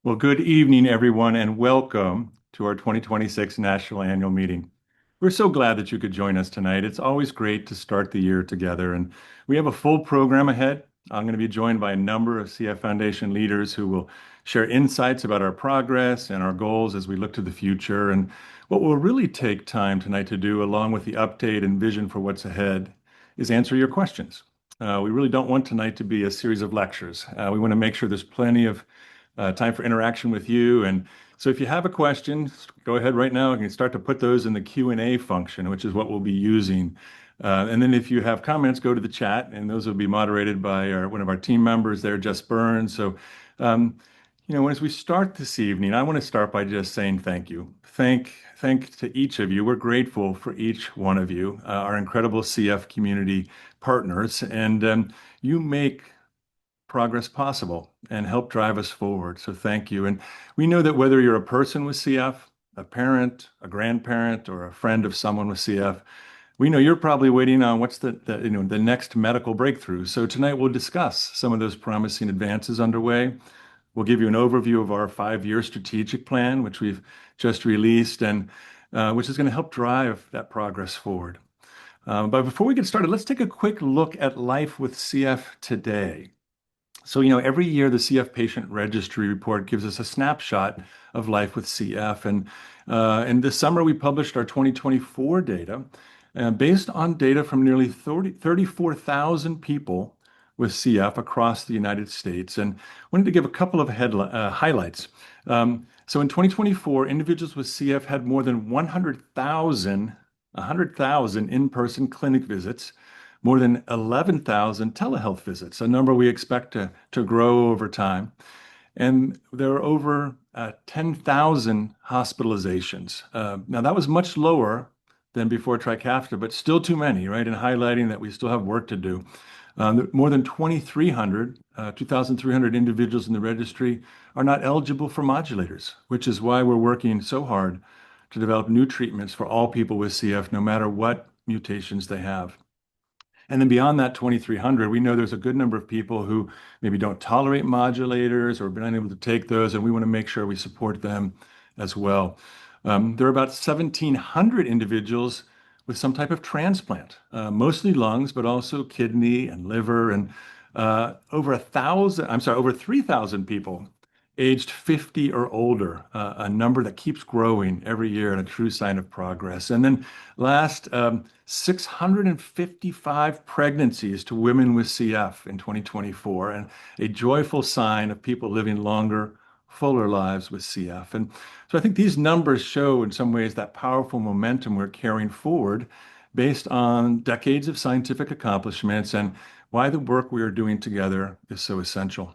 Well, good evening, everyone, and welcome to our 2026 National Annual Meeting. We're so glad that you could join us tonight. It's always great to start the year together, and we have a full program ahead. I'm going to be joined by a number of CF Foundation leaders who will share insights about our progress and our goals as we look to the future. And what we'll really take time tonight to do, along with the update and vision for what's ahead, is answer your questions. We really don't want tonight to be a series of lectures. We want to make sure there's plenty of time for interaction with you. And so if you have a question, go ahead right now. You can start to put those in the Q&A function, which is what we'll be using. And then if you have comments, go to the chat, and those will be moderated by one of our team members there, Jess Burns. So, as we start this evening, I want to start by just saying thank you. Thank to each of you. We're grateful for each one of you, our incredible CF community partners, and you make progress possible and help drive us forward. So thank you. And we know that whether you're a person with CF, a parent, a grandparent, or a friend of someone with CF, we know you're probably waiting on what's the next medical breakthrough. So tonight we'll discuss some of those promising advances underway. We'll give you an overview of our 5-year strategic plan, which we've just released, and which is going to help drive that progress forward. But before we get started, let's take a quick look at life with CF today. So, every year the CF Patient Registry report gives us a snapshot of life with CF. And this summer we published our 2024 data based on data from nearly 34,000 people with CF across the United States. And I wanted to give a couple of highlights. So in 2024, individuals with CF had more than 100,000 in-person clinic visits, more than 11,000 telehealth visits, a number we expect to grow over time. And there are over 10,000 hospitalizations. Now, that was much lower than before Trikafta, but still too many, right? And highlighting that we still have work to do. More than 2,300 individuals in the registry are not eligible for modulators, which is why we're working so hard to develop new treatments for all people with CF, no matter what mutations they have. And then beyond that 2,300, we know there's a good number of people who maybe don't tolerate modulators or have been unable to take those, and we want to make sure we support them as well. There are about 1,700 individuals with some type of transplant, mostly lungs, but also kidney and liver, and over 3,000 people aged 50 or older, a number that keeps growing every year and a true sign of progress. And then last, 655 pregnancies to women with CF in 2024, and a joyful sign of people living longer, fuller lives with CF. And so I think these numbers show in some ways that powerful momentum we're carrying forward based on decades of scientific accomplishments and why the work we are doing together is so essential.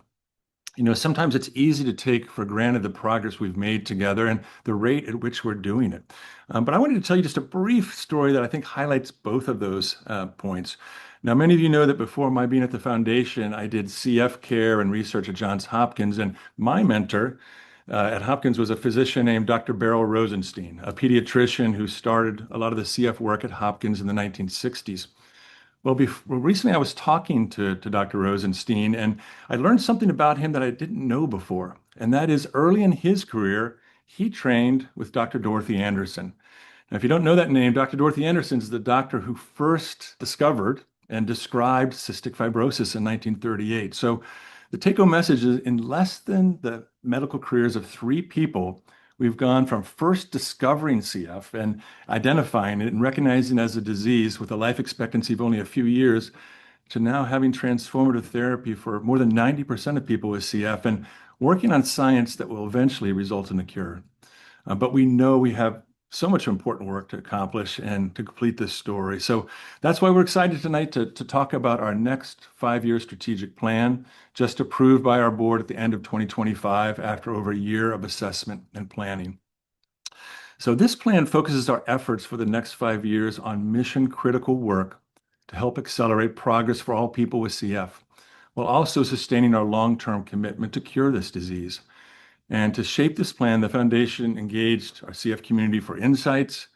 Sometimes it's easy to take for granted the progress we've made together and the rate at which we're doing it. But I wanted to tell you just a brief story that I think highlights both of those points. Now, many of you know that before my being at the foundation, I did CF care and research at Johns Hopkins, and my mentor at Hopkins was a physician named Dr. Beryl Rosenstein, a pediatrician who started a lot of the CF work at Hopkins in the 1960s. Well, recently I was talking to Dr. Rosenstein, and I learned something about him that I didn't know before. And that is, early in his career, he trained with Dr. Dorothy Anderson. Now, if you don't know that name, Dr. Dorothy Anderson is the doctor who first discovered and described cystic fibrosis in 1938. So the take-home message is, in less than the medical careers of 3 people, we've gone from first discovering CF and identifying it and recognizing it as a disease with a life expectancy of only a few years to now having transformative therapy for more than 90% of people with CF and working on science that will eventually result in a cure. But we know we have so much important work to accomplish and to complete this story. So that's why we're excited tonight to talk about our next 5-year strategic plan, just approved by our board at the end of 2025 after over a year of assessment and planning. So this plan focuses our efforts for the next 5 years on mission-critical work to help accelerate progress for all people with CF, while also sustaining our long-term commitment to cure this disease. And to shape this plan, the foundation engaged our CF community for insights,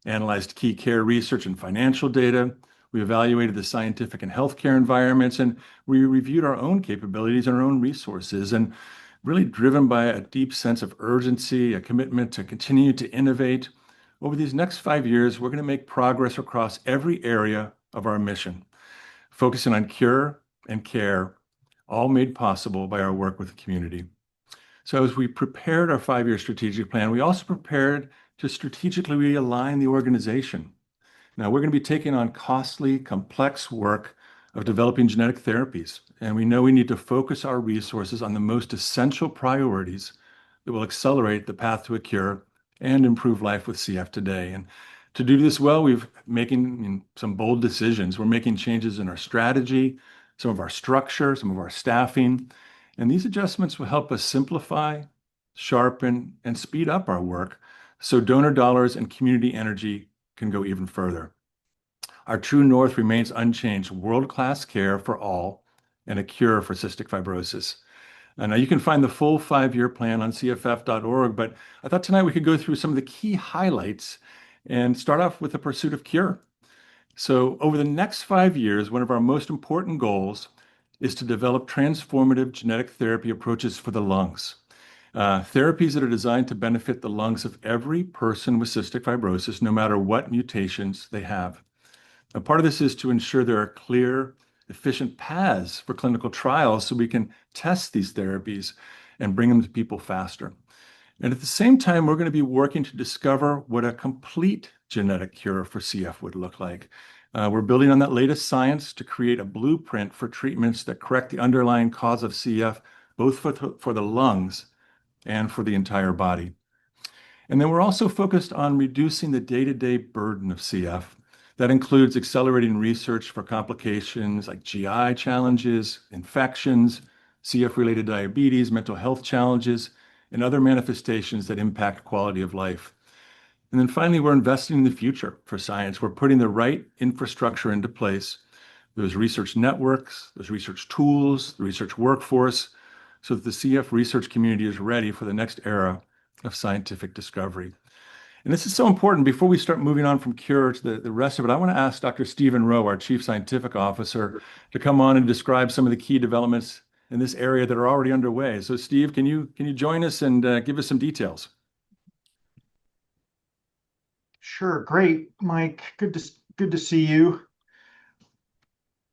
analyzed key care research and financial data. We evaluated the scientific and healthcare environments, and we reviewed our own capabilities and our own resources. And really driven by a deep sense of urgency, a commitment to continue to innovate. Over these next 5 years, we're going to make progress across every area of our mission, focusing on cure and care, all made possible by our work with the community. So as we prepared our 5-year strategic plan, we also prepared to strategically realign the organization. Now, we're going to be taking on costly, complex work of developing genetic therapies, and we know we need to focus our resources on the most essential priorities that will accelerate the path to a cure and improve life with CF today. And to do this well, we've making some bold decisions. We're making changes in our strategy, some of our structure, some of our staffing, and these adjustments will help us simplify, sharpen, and speed up our work so donor dollars and community energy can go even further. Our true north remains unchanged: world-class care for all and a cure for cystic fibrosis. Now, you can find the full 5-year plan on cff.org, but I thought tonight we could go through some of the key highlights and start off with the pursuit of cure. So over the next 5 years, one of our most important goals is to develop transformative genetic therapy approaches for the lungs. Therapies that are designed to benefit the lungs of every person with cystic fibrosis, no matter what mutations they have. Now, part of this is to ensure there are clear, efficient paths for clinical trials so we can test these therapies and bring them to people faster. And at the same time, we're going to be working to discover what a complete genetic cure for CF would look like. We're building on that latest science to create a blueprint for treatments that correct the underlying cause of CF, both for the lungs and for the entire body. And then we're also focused on reducing the day-to-day burden of CF. That includes accelerating research for complications like GI challenges, infections, CF-related diabetes, mental health challenges, and other manifestations that impact quality of life. And then finally, we're investing in the future for science. We're putting the right infrastructure into place, those research networks, those research tools, the research workforce, so that the CF research community is ready for the next era of scientific discovery. And this is so important. Before we start moving on from cure to the rest of it, I want to ask Dr. Stephen Rowe, our Chief Scientific Officer, to come on and describe some of the key developments in this area that are already underway. So Steve, can you join us and give us some details? Sure, great, Mike. Good to see you.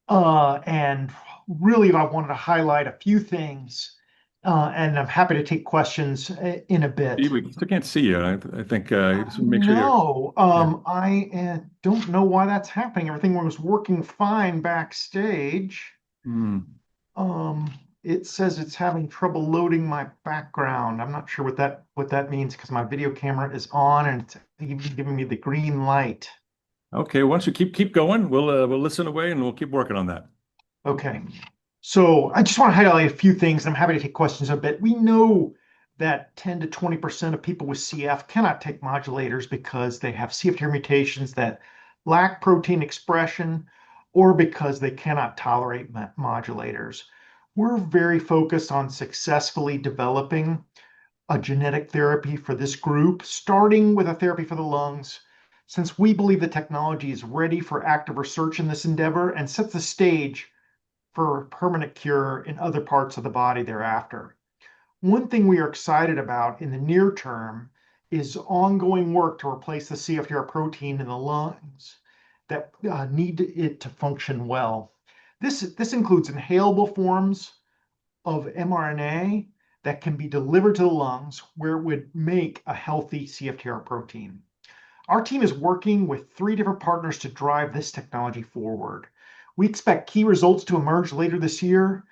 And really, I wanted to highlight a few things, and I'm happy to take questions in a bit. Steve, we still can't see you. I think just make sure you're. No, Yeah. I don't know why that's happening. Everything was working fine backstage. Hmm. It says it's having trouble loading my background. I'm not sure what that means because my video camera is on and it's even giving me the green light. Okay, why don't you keep going? We'll listen away and we'll keep working on that. Okay. So I just want to highlight a few things, and I'm happy to take questions a bit. We know that 10 to 20% of people with CF cannot take modulators because they have CFTR mutations that lack protein expression or because they cannot tolerate modulators. We're very focused on successfully developing a genetic therapy for this group, starting with a therapy for the lungs, since we believe the technology is ready for active research in this endeavor and sets the stage for permanent cure in other parts of the body thereafter. One thing we are excited about in the near term is ongoing work to replace the CFTR protein in the lungs that need it to function well. This includes inhalable forms of mRNA that can be delivered to the lungs where it would make a healthy CFTR protein. Our team is working with 3 different partners to drive this technology forward. We expect key results to emerge later this year,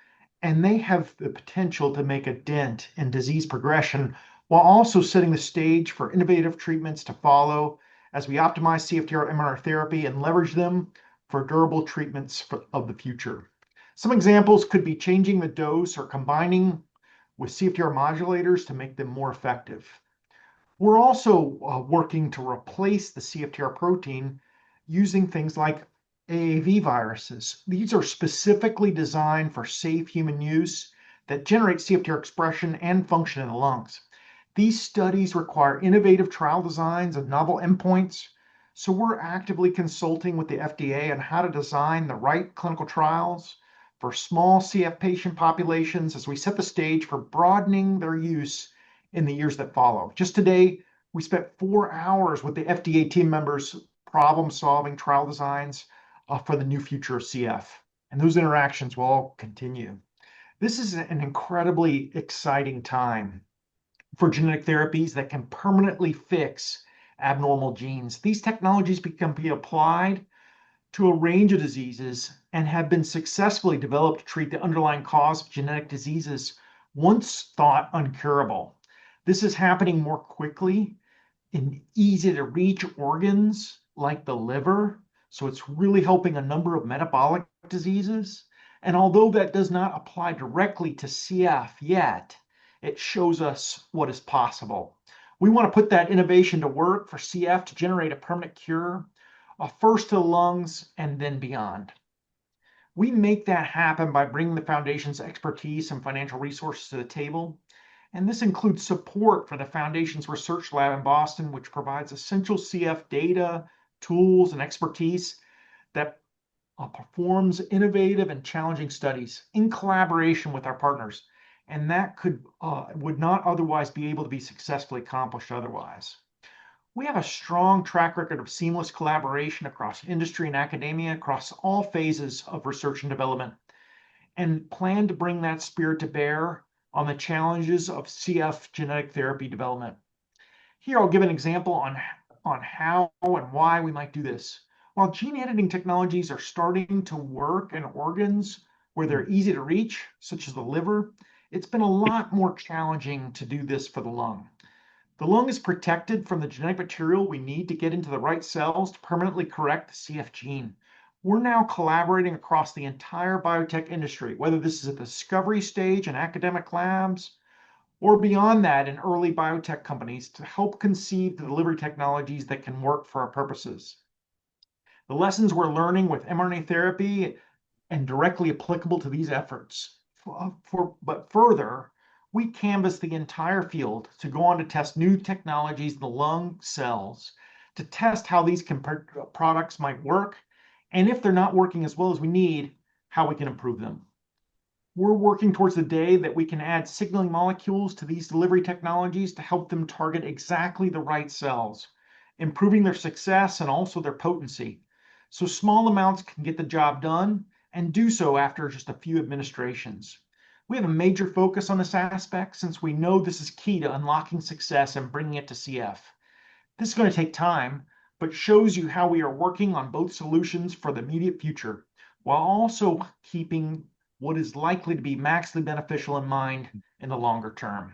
and they have the potential to make a dent in disease progression while also setting the stage for innovative treatments to follow as we optimize CFTR mRNA therapy and leverage them for durable treatments of the future. Some examples could be changing the dose or combining with CFTR modulators to make them more effective. We're also working to replace the CFTR protein using things like AAV viruses. These are specifically designed for safe human use that generate CFTR expression and function in the lungs. These studies require innovative trial designs and novel endpoints, so we're actively consulting with the FDA on how to design the right clinical trials for small CF patient populations as we set the stage for broadening their use in the years that follow. Just today, we spent 4 hours with the FDA team members problem-solving trial designs for the new future of CF. And those interactions will all continue. This is an incredibly exciting time for genetic therapies that can permanently fix abnormal genes. These technologies can be applied to a range of diseases and have been successfully developed to treat the underlying cause of genetic diseases once thought uncurable. This is happening more quickly in easy to reach organs like the liver. So it's really helping a number of metabolic diseases. And although that does not apply directly to CF yet, it shows us what is possible. We want to put that innovation to work for CF to generate a permanent cure, first to the lungs and then beyond. We make that happen by bringing the foundation's expertise and financial resources to the table. And this includes support for the foundation's research lab in Boston, which provides essential CF data, tools, and expertise that performs innovative and challenging studies in collaboration with our partners. And that would not otherwise be able to be successfully accomplished otherwise. We have a strong track record of seamless collaboration across industry and academia, across all phases of research and development, and plan to bring that spirit to bear on the challenges of CF genetic therapy development. Here, I'll give an example on how and why we might do this. While gene editing technologies are starting to work in organs where they're easy to reach, such as the liver, it's been a lot more challenging to do this for the lung. The lung is protected from the genetic material we need to get into the right cells to permanently correct the CF gene. We're now collaborating across the entire biotech industry, whether this is at the discovery stage in academic labs or beyond that in early biotech companies, to help conceive the delivery technologies that can work for our purposes. The lessons we're learning with mRNA therapy and directly applicable to these efforts. But further, we canvass the entire field to go on to test new technologies in the lung cells, to test how these products might work, and if they're not working as well as we need, how we can improve them. We're working towards the day that we can add signaling molecules to these delivery technologies to help them target exactly the right cells, improving their success and also their potency. So small amounts can get the job done and do so after just a few administrations. We have a major focus on this aspect since we know this is key to unlocking success and bringing it to CF. This is going to take time, but shows you how we are working on both solutions for the immediate future, while also keeping what is likely to be maximally beneficial in mind in the longer term.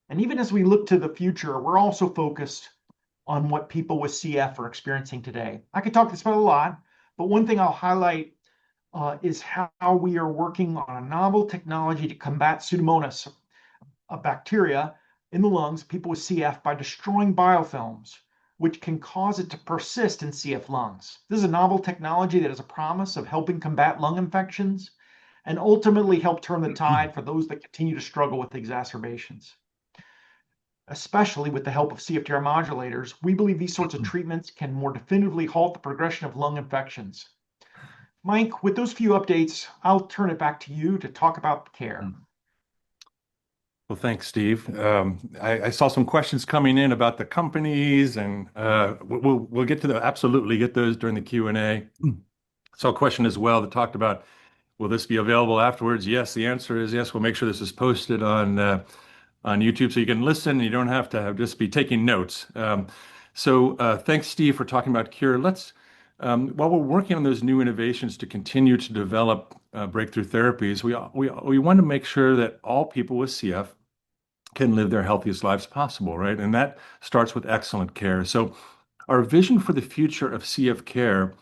And even as we look to the future, we're also focused on what people with CF are experiencing today. I could talk this about a lot, but one thing I'll highlight is how we are working on a novel technology to combat Pseudomonas, a bacteria in the lungs, people with CF, by destroying biofilms, which can cause it to persist in CF lungs. This is a novel technology that has a promise of helping combat lung infections and ultimately help turn the tide for those that continue to struggle with exacerbations. Especially with the help of CFTR modulators, we believe these sorts of treatments can more definitively halt the progression of lung infections. Mike, with those few updates, I'll turn it back to you to talk about care. Well, thanks, Steve. I saw some questions coming in about the companies, and we'll get to absolutely get those during the Q&A. Saw a question as well that talked about, will this be available afterwards? Yes, the answer is yes. We'll make sure this is posted on YouTube so you can listen. You don't have to just be taking notes. Thanks, Steve, for talking about cure. While we're working on those new innovations to continue to develop breakthrough therapies, we want to make sure that all people with CF can live their healthiest lives possible, right? And that starts with excellent care. So our vision for the future of CF care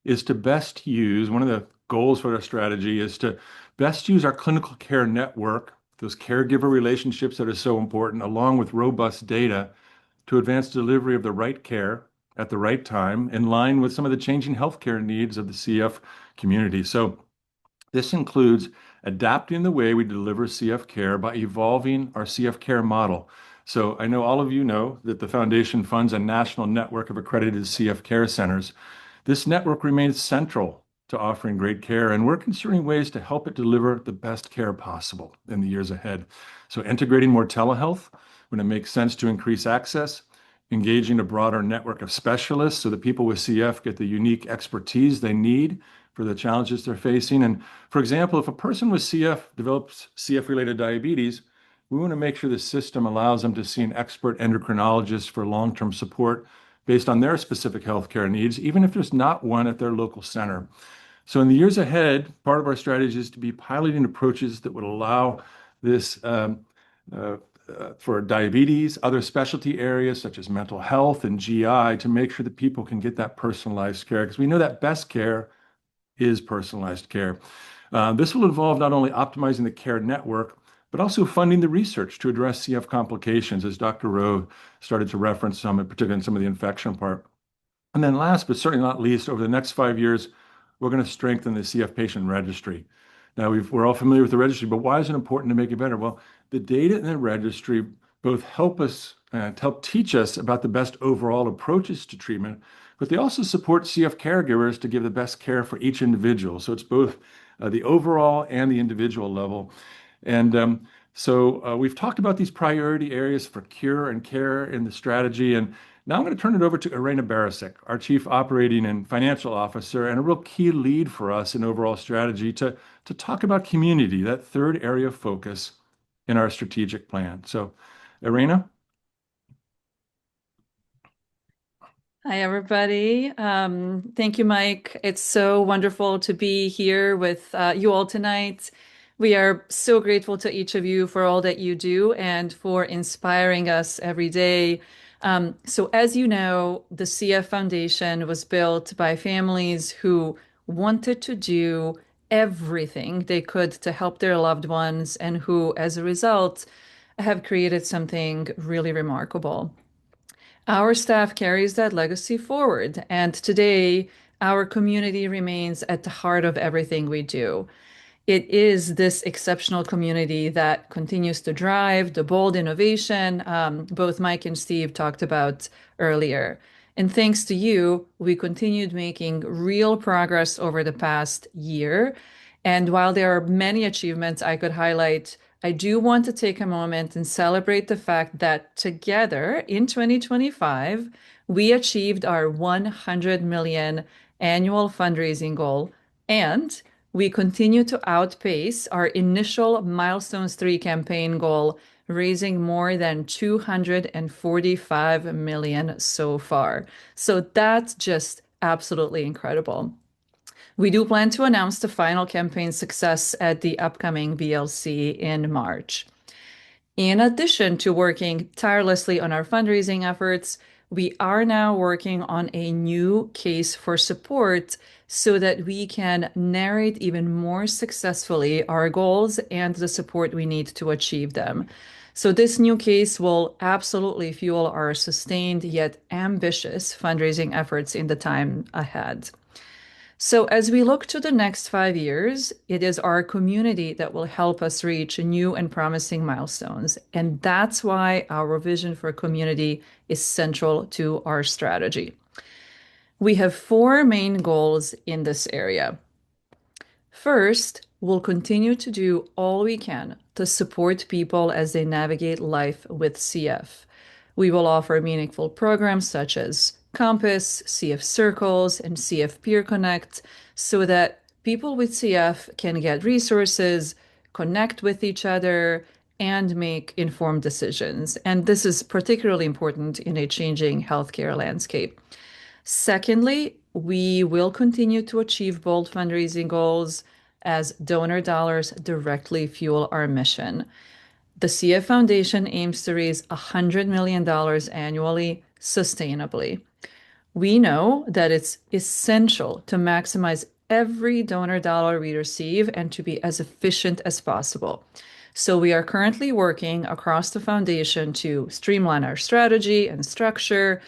is to best use, one of the goals for our strategy is to best use our clinical care network, those caregiver relationships that are so important, along with robust data to advance delivery of the right care at the right time, in line with some of the changing healthcare needs of the CF community. So this includes adapting the way we deliver CF care by evolving our CF care model. So I know all of you know that the foundation funds a national network of accredited CF care centers. This network remains central to to offering great care, and we're considering ways to help it deliver the best care possible in the years ahead. So integrating more telehealth when it makes sense to increase access, engaging a broader network of specialists so that people with CF get the unique expertise they need for the challenges they're facing. And for example, if a person with CF develops CF-related diabetes, we want to make sure the system allows them to see an expert endocrinologist for long-term support based on their specific healthcare needs, even if there's not one at their local center. So in the years ahead, part of our strategy is to be piloting approaches that would allow this for diabetes, other specialty areas such as mental health and GI to make sure that people can get that personalized care, because we know that best care is personalized care. This will involve not only optimizing the care network, but also funding the research to address CF complications, as Dr. Rowe started to reference some, in particular in some of the infection part. And then last, but certainly not least, over the next 5 years, we're going to strengthen the CF patient registry. Now, we're all familiar with the registry, but why is it important to make it better? Well, the data in the registry both help us help teach us about the best overall approaches to treatment, but they also support CF caregivers to give the best care for each individual. So it's both the overall and the individual level. And so we've talked about these priority areas for cure and care in the strategy. And now I'm going to turn it over to Irena Barisic, our Chief Operating and Financial Officer, and a real key lead for us in overall strategy to talk about community, that third area of focus in our strategic plan. So, Irena? Hi, everybody. Thank you, Mike. It's so wonderful to be here with you all tonight. We are so grateful to each of you for all that you do and for inspiring us every day. So as you know, the CF Foundation was built by families who wanted to do everything they could to help their loved ones and who, as a result, have created something really remarkable. Our staff carries that legacy forward, and today our community remains at the heart of everything we do. It is this exceptional community that continues to drive the bold innovation both Mike and Steve talked about earlier. And thanks to you, we continued making real progress over the past year. And while there are many achievements I could highlight, I do want to take a moment and celebrate the fact that together in 2025, we achieved our 100 million annual fundraising goal, and we continue to outpace our initial Milestones III campaign goal, raising more than 245 million so far. So that's just absolutely incredible. We do plan to announce the final campaign success at the upcoming VLC in March. In addition to working tirelessly on our fundraising efforts, we are now working on a new case for support so that we can narrate even more successfully our goals and the support we need to achieve them. So this new case will absolutely fuel our sustained yet ambitious fundraising efforts in the time ahead. So as we look to the next 5 years, it is our community that will help us reach new and promising milestones. And that's why our vision for community is central to our strategy. We have four main goals in this area. First, we'll continue to do all we can to support people as they navigate life with CF. We will offer meaningful programs such as Compass, CF Circles, and CF Peer Connect so that people with CF can get resources, connect with each other, and make informed decisions. And this is particularly important in a changing healthcare landscape. Secondly, we will continue to achieve bold fundraising goals as donor dollars directly fuel our mission. The CF Foundation aims to raise $100 million annually sustainably. We know that it's essential to maximize every donor dollar we receive and to be as efficient as possible. So we are currently working across the foundation to streamline our strategy and structure,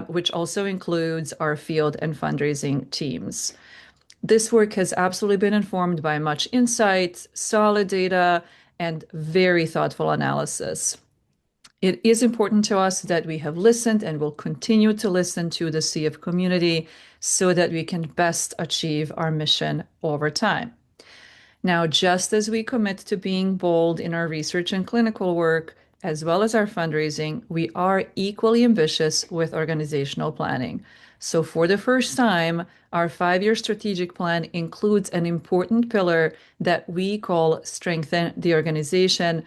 which also includes our field and fundraising teams. This work has absolutely been informed by much insight, solid data, and very thoughtful analysis. It is important to us that we have listened and will continue to listen to the CF community so that we can best achieve our mission over time. Now, just as we commit to being bold in our research and clinical work, as well as our fundraising, we are equally ambitious with organizational planning. So, for the first time, our 5-year strategic plan includes an important pillar that we call Strengthen the Organization.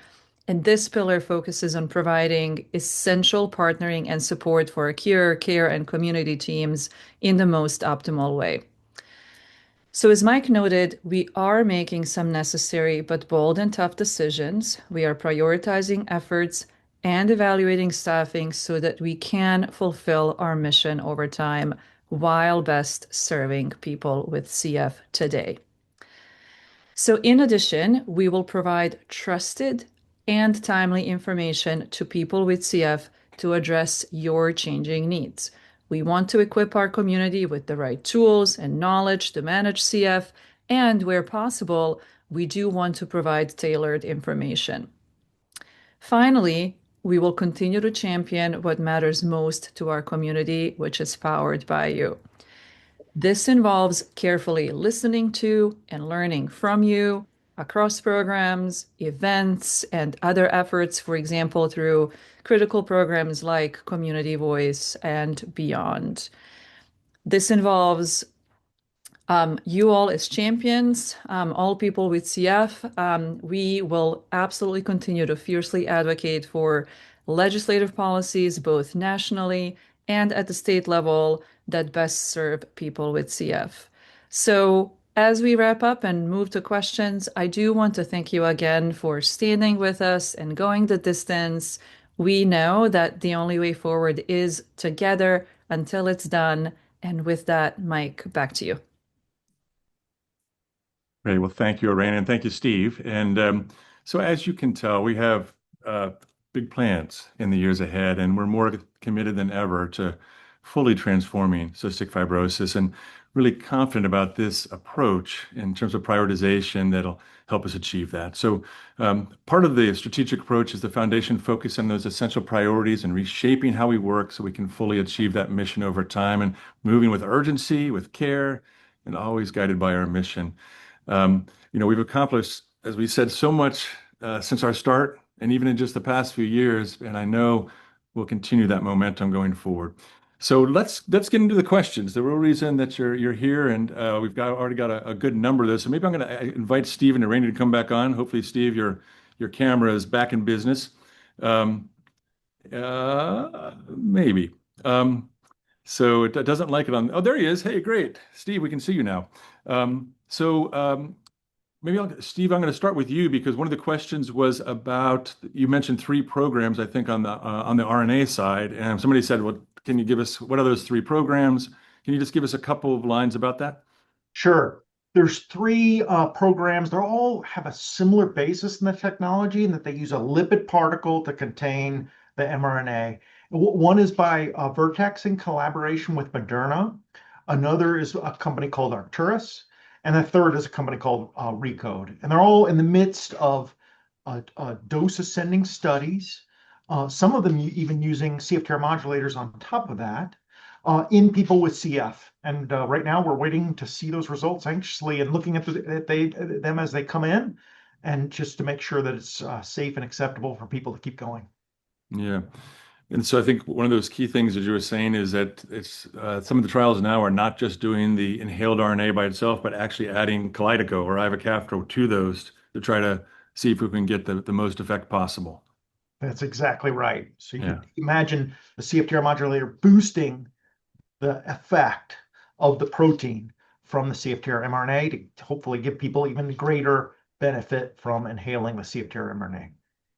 And this pillar focuses on providing essential partnering and support for our cure, care, and community teams in the most optimal way. So, as Mike noted, we are making some necessary but bold and tough decisions. We are prioritizing efforts and evaluating staffing so that we can fulfill our mission over time while best serving people with CF today. So, in addition, we will provide trusted and timely information to people with CF to address your changing needs. We want to equip our community with the right tools and knowledge to manage CF, and where possible, we do want to provide tailored information. Finally, we will continue to champion what matters most to our community, which is powered by you. This involves carefully listening to and learning from you across programs, events, and other efforts, for example, through critical programs like Community Voice and beyond. This involves you all as champions, all people with CF. We will absolutely continue to fiercely advocate for legislative policies, both nationally and at the state level, that best serve people with CF. So, as we wrap up and move to questions, I do want to thank you again for standing with us and going the distance. We know that the only way forward is together until it's done. And with that, Mike, back to you. Great. Well, thank you, Irena, and thank you, Steve. And so, as you can tell, we have big plans in the years ahead, and we're more committed than ever to fully transforming cystic fibrosis and really confident about this approach in terms of prioritization that'll help us achieve that. So, part of the strategic approach is the foundation focus on those essential priorities and reshaping how we work so we can fully achieve that mission over time and moving with urgency, with care, and always guided by our mission. We've accomplished, as we said, so much since our start and even in just the past few years, and I know we'll continue that momentum going forward. So let's get into the questions. The real reason that you're here, and we've already got a good number of those. So maybe I'm going to invite Steve and Irena to come back on. Hopefully, Steve, your camera is back in business. Maybe. So it doesn't like it on. Oh, there he is. Hey, great, Steve. We can see you now. Maybe Steve, I'm going to start with you because one of the questions was about, you mentioned 3 programs, I think, on the RNA side, and somebody said, "Well, can you give us what are those 3 programs? Can you just give us a couple of lines about that?" Sure. There's 3 programs. They all have a similar basis in the technology in that they use a lipid particle to contain the mRNA. One is by Vertex in collaboration with Moderna. Another is a company called Arcturus. And the third is a company called Recode. And they're all in the midst of dose ascending studies, some of them even using CFTR modulators on top of that, in people with CF. And right now we're waiting to see those results anxiously and looking at them as they come in, and just to make sure that it's safe and acceptable for people to keep going. Yeah. And so I think one of those key things, as you were saying, is that it's some of the trials now are not just doing the inhaled RNA by itself, but actually adding Kalydeco or ivacaftor to those to try to see if we can get the most effect possible. That's exactly right. So you Yeah. can imagine the CFTR modulator boosting the effect of the protein from the CFTR mRNA to hopefully give people even greater benefit from inhaling the CFTR mRNA.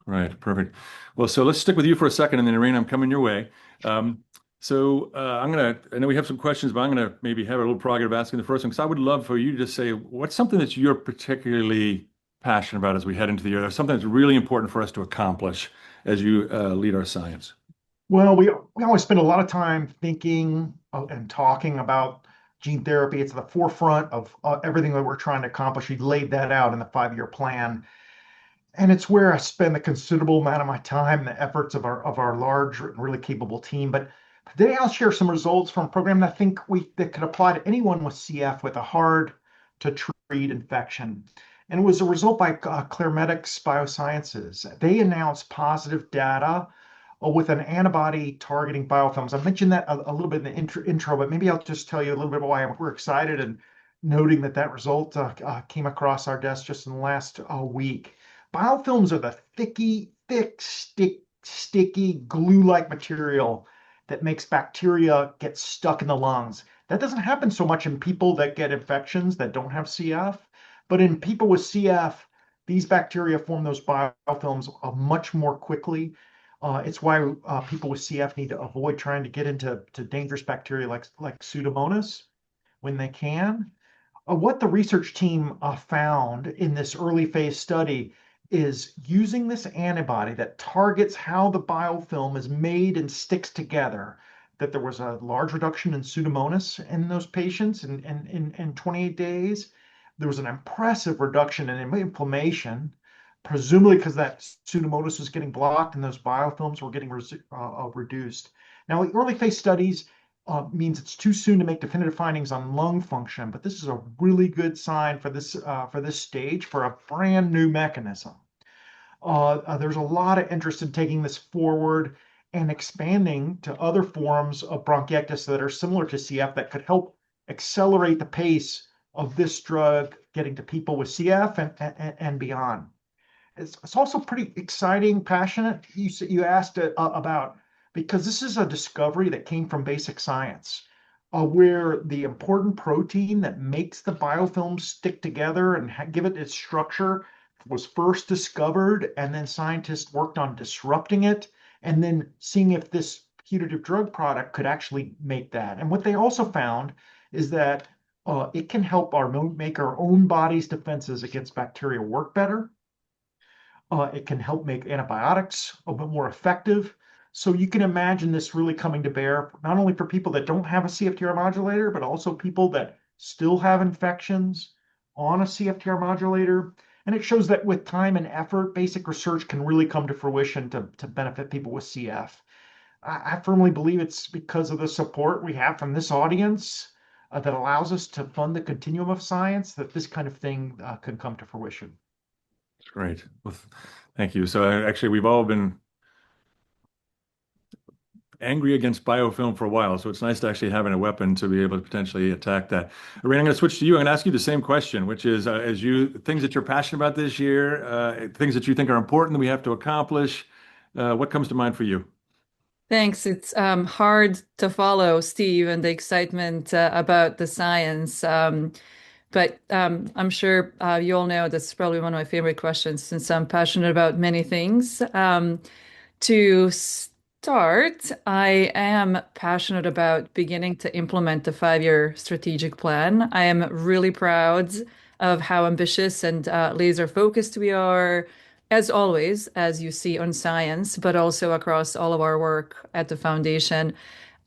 Right, perfect. Well, so let's stick with you for a second, and then Irena, I'm coming your way. I know we have some questions, but I'm gonna maybe have a little prerogative asking the first one, because I would love for you to say what's something that you're particularly passionate about as we head into the year, or something that's really important for us to accomplish as you lead our science. Well, we always spend a lot of time thinking and talking about gene therapy. It's at the forefront of everything that we're trying to accomplish. We laid that out in the 5-year plan. and it's where I spend a considerable amount of my time, the efforts of our large and really capable team. But today I'll share some results from a program that I think that could apply to anyone with CF with a hard to treat infection. And it was a result by Claremedics Biosciences. They announced positive data with an antibody targeting biofilms. I mentioned that a little bit in the intro, but maybe I'll just tell you a little bit about why we're excited and noting that result came across our desk just in the last week. Biofilms are the thick, sticky, glue-like material that makes bacteria get stuck in the lungs. That doesn't happen so much in people that get infections that don't have CF, but in people with CF, these bacteria form those biofilms much more quickly. It's why people with CF need to avoid trying to get into dangerous bacteria like Pseudomonas when they can. What the research team found in this early phase study is using this antibody that targets how the biofilm is made and sticks together, that there was a large reduction in Pseudomonas in those patients in 28 days. There was an impressive reduction in inflammation, presumably because that Pseudomonas was getting blocked and those biofilms were getting reduced. Now, early phase studies means it's too soon to make definitive findings on lung function, but this is a really good sign for this stage for a brand new mechanism. There's a lot of interest in taking this forward and expanding to other forms of bronchiectasis that are similar to CF that could help accelerate the pace of this drug getting to people with CF and beyond. It's also pretty exciting, passionate. You asked about, because this is a discovery that came from basic science, where the important protein that makes the biofilm stick together and give it its structure was first discovered, and then scientists worked on disrupting it, and then seeing if this putative drug product could actually make that. And what they also found is that it can help make our own body's defenses against bacteria work better. It can help make antibiotics a bit more effective. So you can imagine this really coming to bear, not only for people that don't have a CFTR modulator, but also people that still have infections on a CFTR modulator. And it shows that with time and effort, basic research can really come to fruition to benefit people with CF. I firmly believe it's because of the support we have from this audience that allows us to fund the continuum of science that this kind of thing can come to fruition. That's great. Well, thank you. So actually, we've all been angry against biofilm for a while, so it's nice to actually having a weapon to be able to potentially attack that. Irene, I'm going to switch to you. I'm going to ask you the same question, which is, things that you're passionate about this year, things that you think are important that we have to accomplish, what comes to mind for you? Thanks. It's hard to follow, Steve, and the excitement about the science. But I'm sure you all know that's probably one of my favorite questions since I'm passionate about many things. To start, I am passionate about beginning to implement the 5-year strategic plan. I am really proud of how ambitious and laser focused we are, as always, as you see on science, but also across all of our work at the foundation.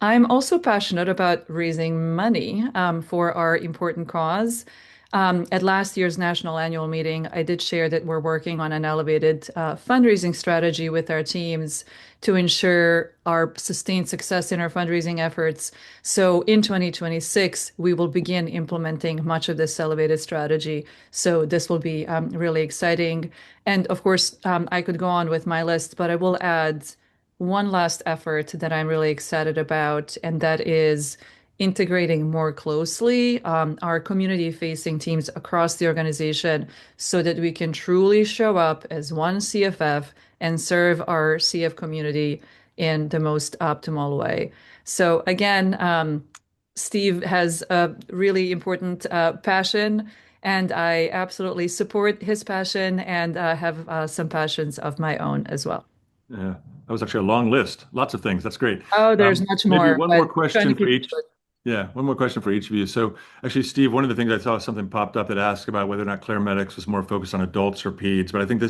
I'm also passionate about raising money for our important cause. At last year's national annual meeting, I did share that we're working on an elevated fundraising strategy with our teams to ensure our sustained success in our fundraising efforts. So in 2026, we will begin implementing much of this elevated strategy. So this will be really exciting. And of course, I could go on with my list, but I will add one last effort that I'm really excited about, and that is integrating more closely our community-facing teams across the organization so that we can truly show up as one CFF and serve our CF community in the most optimal way. So again, Steve has a really important passion, and I absolutely support his passion and have some passions of my own as well. Yeah, that was actually a long list. Lots of things. That's great. Oh, there's much Maybe more, one more but trying to question for keep it each. short. Yeah, one more question for each of you. So actually, Steve, one of the things I saw something popped up that asked about whether or not Claremedics was more focused on adults or peds. But I think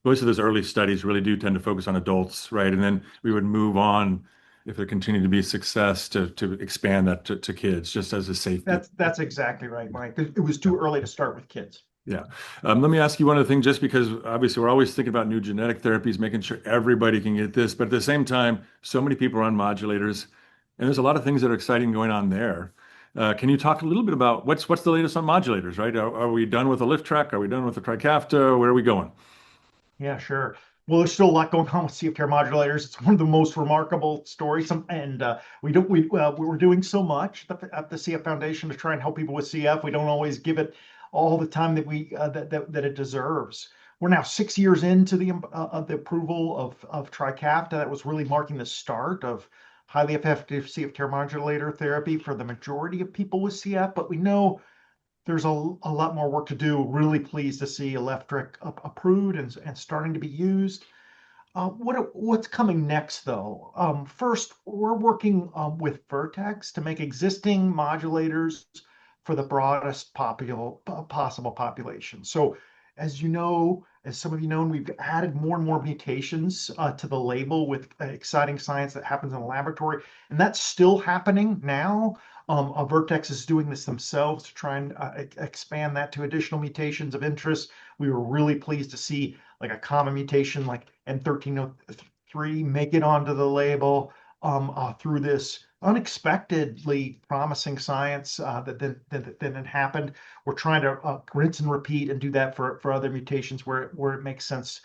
most of those early studies really do tend to focus on adults, right? And then we would move on if there continued to be success to expand that to kids just as a safety. That's exactly right, Mike. It was too early to start with kids. Yeah. Let me ask you one other thing, just because obviously we're always thinking about new genetic therapies, making sure everybody can get this. But at the same time, so many people are on modulators, and there's a lot of things that are exciting going on there. Can you talk a little bit about what's the latest on modulators, right? Are we done with the lift track? Are we done with the Trikafta? Where are we going? Yeah, sure. Well, there's still a lot going on with CFTR modulators. It's one of the most remarkable stories, and we're doing so much at the CF Foundation to try and help people with CF. We don't always give it all the time that we that it deserves. We're now 6 years into the approval of Trikafta. That was really marking the start of highly effective CFTR modulator therapy for the majority of people with CF. But we know there's a lot more work to do. Really pleased to see Electric approved and starting to be used. What's coming next, though? First, we're working with Vertex to make existing modulators for the broadest possible population. So, as you know, as some of you know, we've added more and more mutations to the label with exciting science that happens in the laboratory, and that's still happening now. Vertex is doing this themselves to try and expand that to additional mutations of interest. We were really pleased to see like a common mutation like N1303 make it onto the label through this unexpectedly promising science that then happened. We're trying to rinse and repeat and do that for other mutations where it makes sense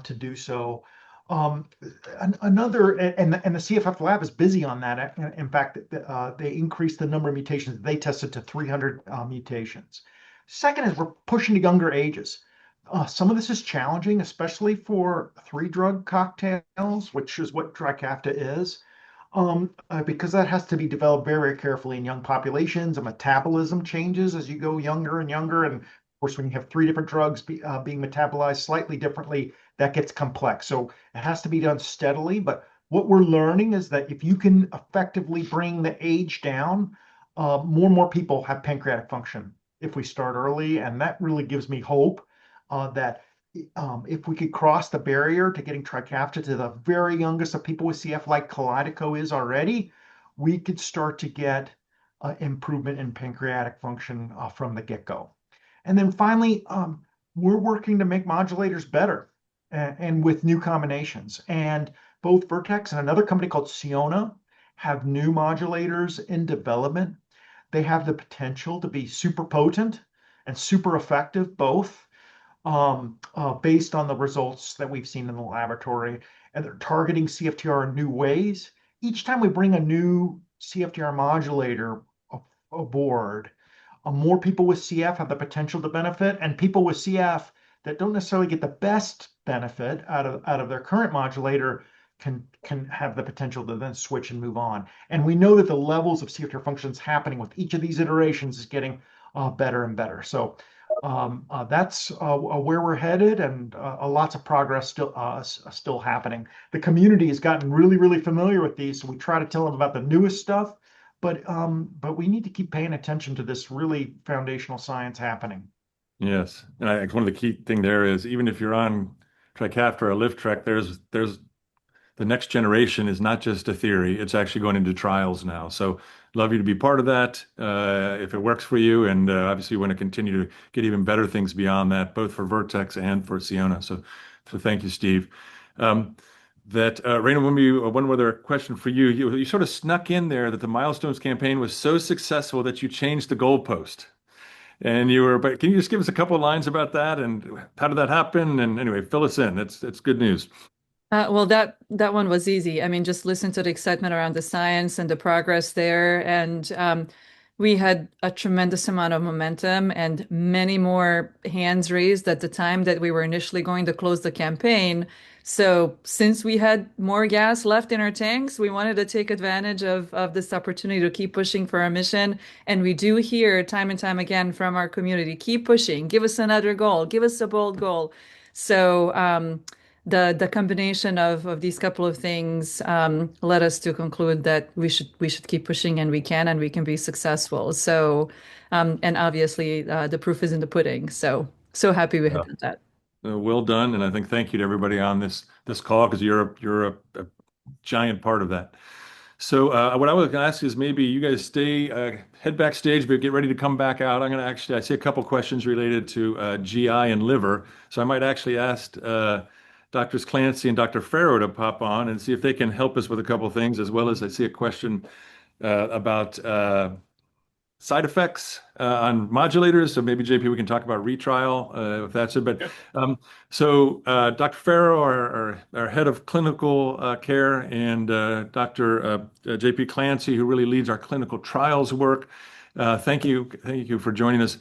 to do so. Another and the CFF lab is busy on that. In fact, they increased the number of mutations they tested to 300 mutations. Second is we're pushing to younger ages. Some of this is challenging, especially for three-drug cocktails, which is what Trikafta is, because that has to be developed very, very carefully in young populations. And metabolism changes as you go younger and younger. And of course, when you have three different drugs being metabolized slightly differently, that gets complex. So it has to be done steadily. But what we're learning is that if you can effectively bring the age down, more and more people have pancreatic function if we start early. And that really gives me hope that if we could cross the barrier to getting Trikafta to the very youngest of people with CF, like Kalydeco is already, we could start to get improvement in pancreatic function from the get-go. And then finally, we're working to make modulators better and with new combinations. And both Vertex and another company called Sionna have new modulators in development. They have the potential to be super potent and super effective, both based on the results that we've seen in the laboratory. And they're targeting CFTR in new ways. Each time we bring a new CFTR modulator aboard, more people with CF have the potential to benefit, and people with CF that don't necessarily get the best benefit out of their current modulator can have the potential to then switch and move on. And we know that the levels of CFTR functions happening with each of these iterations is getting better and better. So that's where we're headed, and lots of progress still happening. The community has gotten really, really familiar with these, so we try to tell them about the newest stuff, but we need to keep paying attention to this really foundational science happening. Yes, and I think one of the key thing there is even if you're on Trikafta or a lift track, there's the next generation is not just a theory; it's actually going into trials now. So, love you to be part of that if it works for you, and obviously, we want to continue to get even better things beyond that, both for Vertex and for Sionna. So thank you, Steve. Raina, one other question for you. You sort of snuck in there that the Milestones campaign was so successful that you changed the goalpost. But can you just give us a couple of lines about that and how did that happen? And anyway, fill us in. It's good news. Well, that one was easy. I mean, just listen to the excitement around the science and the progress there. And we had a tremendous amount of momentum and many more hands raised at the time that we were initially going to close the campaign. So since we had more gas left in our tanks, we wanted to take advantage of this opportunity to keep pushing for our mission. And we do hear time and time again from our community, keep pushing, give us another goal, give us a bold goal. So the combination of these couple of things led us to conclude that we should keep pushing, and we can be successful. So and obviously the proof is in the pudding. So happy we had done that. Well done, and I think thank you to everybody on this call because you're a giant part of that. So what I was going to ask is maybe you guys head backstage, but get ready to come back out. I see a couple questions related to GI and liver. So I might actually ask Doctors Clancy and Dr. Farrow to pop on and see if they can help us with a couple things, as well as I see a question about side effects on modulators. So maybe JP, we can talk about retrial if that's it. But Dr. Farrow, our head of clinical care, and Dr. JP Clancy, who really leads our clinical trials work. Thank you for joining us.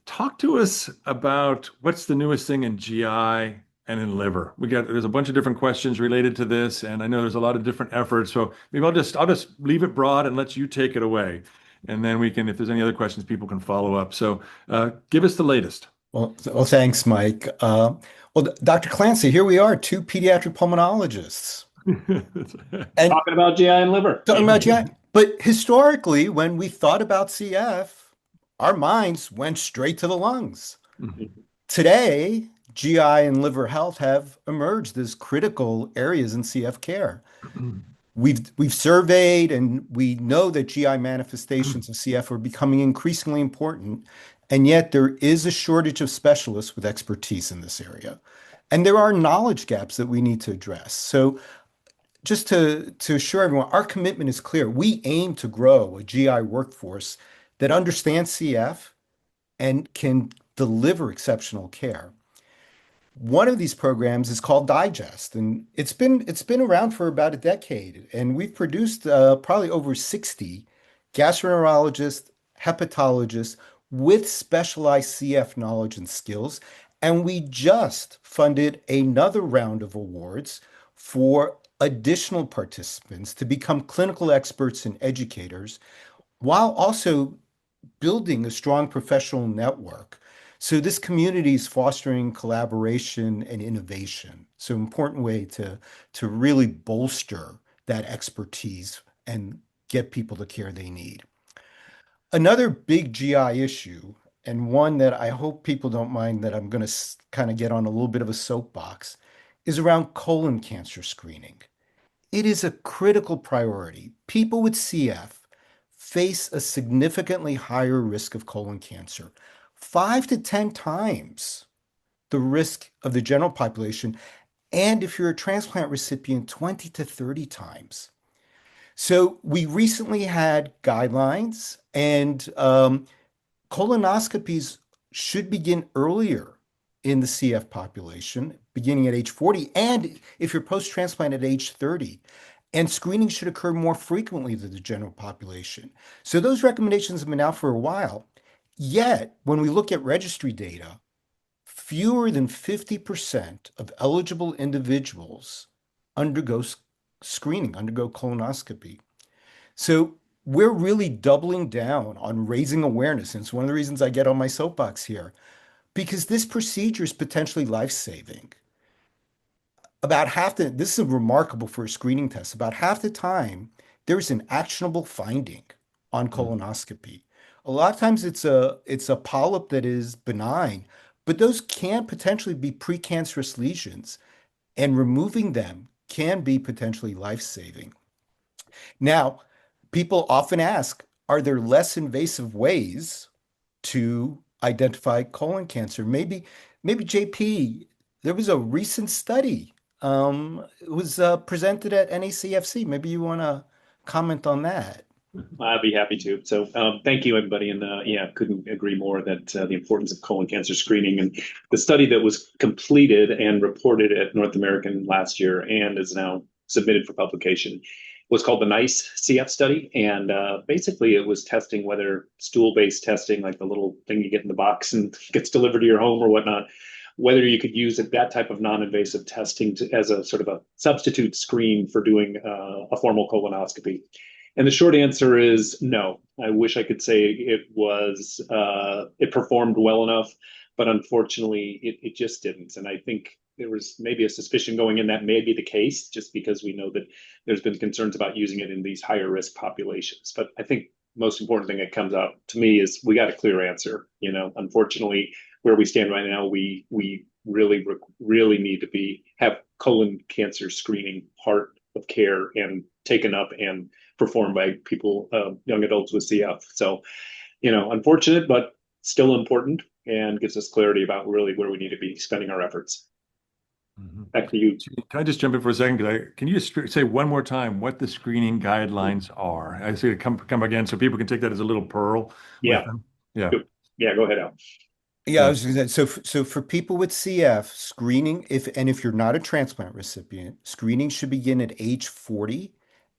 Talk to us about what's the newest thing in GI and in liver. There's a bunch of different questions related to this, and I know there's a lot of different efforts. So maybe I'll just leave it broad and let you take it away. And then we can, if there's any other questions, people can follow up. So give us the latest. Well, thanks, Mike. Dr. Clancy, here we are, two pediatric pulmonologists. And talking about GI and liver. Talking about GI. But historically, when we thought about CF, our minds went straight to the lungs. Today, GI and liver health have emerged as critical areas in CF care. We've surveyed, and we know that GI manifestations of CF are becoming increasingly important, and yet there is a shortage of specialists with expertise in this area. And there are knowledge gaps that we need to address. So just to assure everyone, our commitment is clear. We aim to grow a GI workforce that understands CF and can deliver exceptional care. One of these programs is called Digest, and it's been around for about a decade, and we've produced probably over 60 gastroenterologists, hepatologists with specialized CF knowledge and skills, and we just funded another round of awards for additional participants to become clinical experts and educators, while also building a strong professional network. So this community is fostering collaboration and innovation. So important way to really bolster that expertise and get people the care they need. Another big GI issue, and one that I hope people don't mind that I'm going to kind of get on a little bit of a soapbox, is around colon cancer screening. It is a critical priority. People with CF face a significantly higher risk of colon cancer, 5 to 10 times the risk of the general population. And if you're a transplant recipient, 20 to 30 times. So we recently had guidelines, and colonoscopies should begin earlier in the CF population, beginning at age 40, and if you're post-transplant at age 30. And screening should occur more frequently than the general population. So those recommendations have been out for a while. Yet, when we look at registry data, fewer than 50% of eligible individuals undergo screening, undergo colonoscopy. So we're really doubling down on raising awareness. And it's one of the reasons I get on my soapbox here, because this procedure is potentially life-saving. This is remarkable for a screening test. About half the time, there's an actionable finding on colonoscopy. A lot of times it's a polyp that is benign, but those can potentially be precancerous lesions, and removing them can be potentially life-saving. Now, people often ask, are there less invasive ways to identify colon cancer? Maybe JP, there was a recent study. It was presented at NACFC. Maybe you want to comment on that. I'd be happy to. So thank you, everybody. And couldn't agree more that the importance of colon cancer screening, and the study that was completed and reported at North American last year and is now submitted for publication was called the NICE CF study. And basically it was testing whether stool-based testing, like the little thing you get in the box and gets delivered to your home or whatnot, whether you could use that type of non-invasive testing as a sort of a substitute screen for doing a formal colonoscopy. And the short answer is no. I wish I could say it performed well enough, but unfortunately it just didn't. And I think there was maybe a suspicion going in that may be the case, just because we know that there's been concerns about using it in these higher risk populations. But I think most important thing that comes out to me is we got a clear answer. Unfortunately, where we stand right now, we really need to have colon cancer screening part of of care and taken up and performed by people, young adults with CF. So, unfortunate, but still important, and gives us clarity about really where we need to be spending our efforts. Back to you. Can I just jump in for a second? Can you just say one more time what the screening guidelines are? I say to come again so people can take that as a little pearl with Yeah. them. Yeah. Yeah, go ahead, Al. Yeah, I was gonna say, so for people with CF, screening, if you're not a transplant recipient, screening should begin at age 40,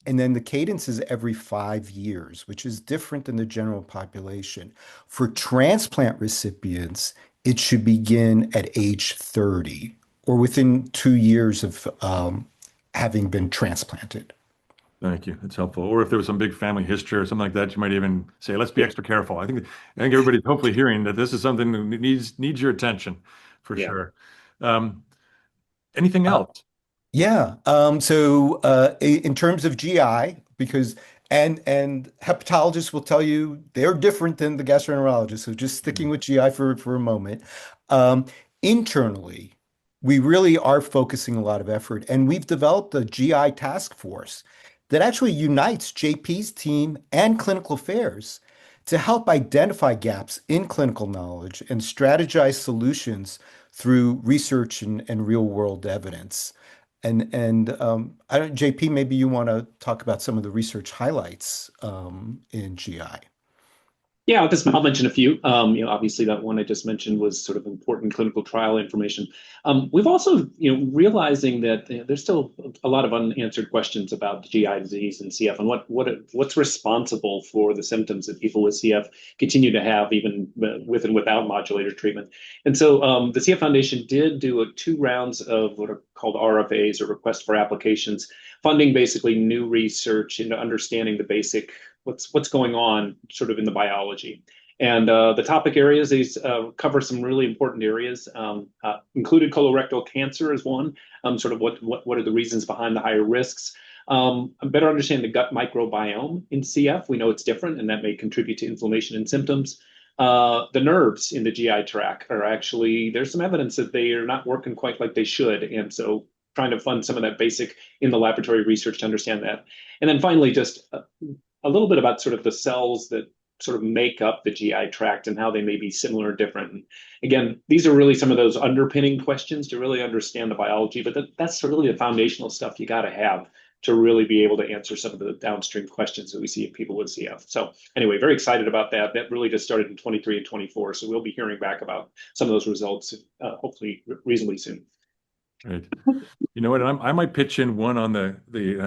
and then the cadence is every 5 years, which is different than the general population. For transplant recipients, it should begin at age 30 or within 2 years of having been transplanted. Thank you. That's helpful. Or if there was some big family history or something like that, you might even say, let's be extra careful. I think everybody's hopefully hearing that this is something that needs your attention for sure. Anything else? Yeah. In terms of GI, because and hepatologists will tell you they're different than the gastroenterologists. So just sticking with GI for a moment. Um, Internally, we really are focusing a lot of effort, and we've developed a GI task force that actually unites JP's team and clinical affairs to help identify gaps in clinical knowledge and strategize solutions through research and real world evidence. I don't, JP, maybe you want to talk about some of the research highlights in GI. Yeah, I'll mention a few. Obviously that one I just mentioned was sort of important clinical trial information. We've also, realizing that there's still a lot of unanswered questions about the GI disease and CF and what's responsible for the symptoms that people with CF continue to have even with and without modulator treatment. And so the CF Foundation did do 2 rounds of what are called RFAs, or requests for applications, funding basically new research into understanding the basic what's going on sort of in the biology. And the topic areas, these cover some really important areas, included colorectal cancer as one, sort of what are the reasons behind the higher risks, better understand the gut microbiome in CF. We know it's different, and that may contribute to inflammation and symptoms. The nerves in the GI tract are actually, there's some evidence that they are not working quite like they should. And so trying to fund some of that basic in the laboratory research to understand that. And then finally, just a little bit about sort of the cells that sort of make up the GI tract and how they may be similar or different. And again, these are really some of those underpinning questions to really understand the biology, but that's really the foundational stuff you got to have to really be able to answer some of the downstream questions that we see in people with CF. So anyway, very excited about that. That really just started in 23 and 24. So we'll be hearing back about some of those results, hopefully reasonably soon. Right. You know what? I might pitch in one on I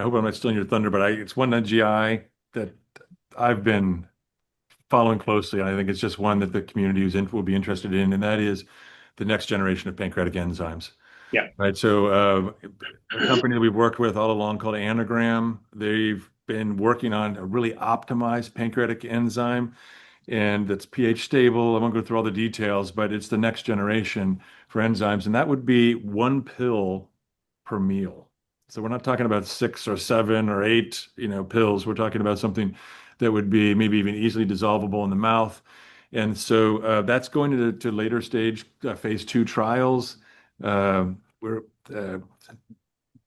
hope I'm not stealing your thunder, but it's one on GI that I've been following closely. I think it's just one that the community will be interested in, and that is the next generation of pancreatic enzymes. Yeah. Right. So a company that we've worked with all along called Anagram, they've been working on a really optimized pancreatic enzyme, and that's pH stable. I won't go through all the details, but it's the next generation for enzymes, and that would be 1 pill per meal. So we're not talking about 6 or 7 or 8, pills. We're talking about something that would be maybe even easily dissolvable in the mouth. And so that's going to later stage phase 2 trials. Where that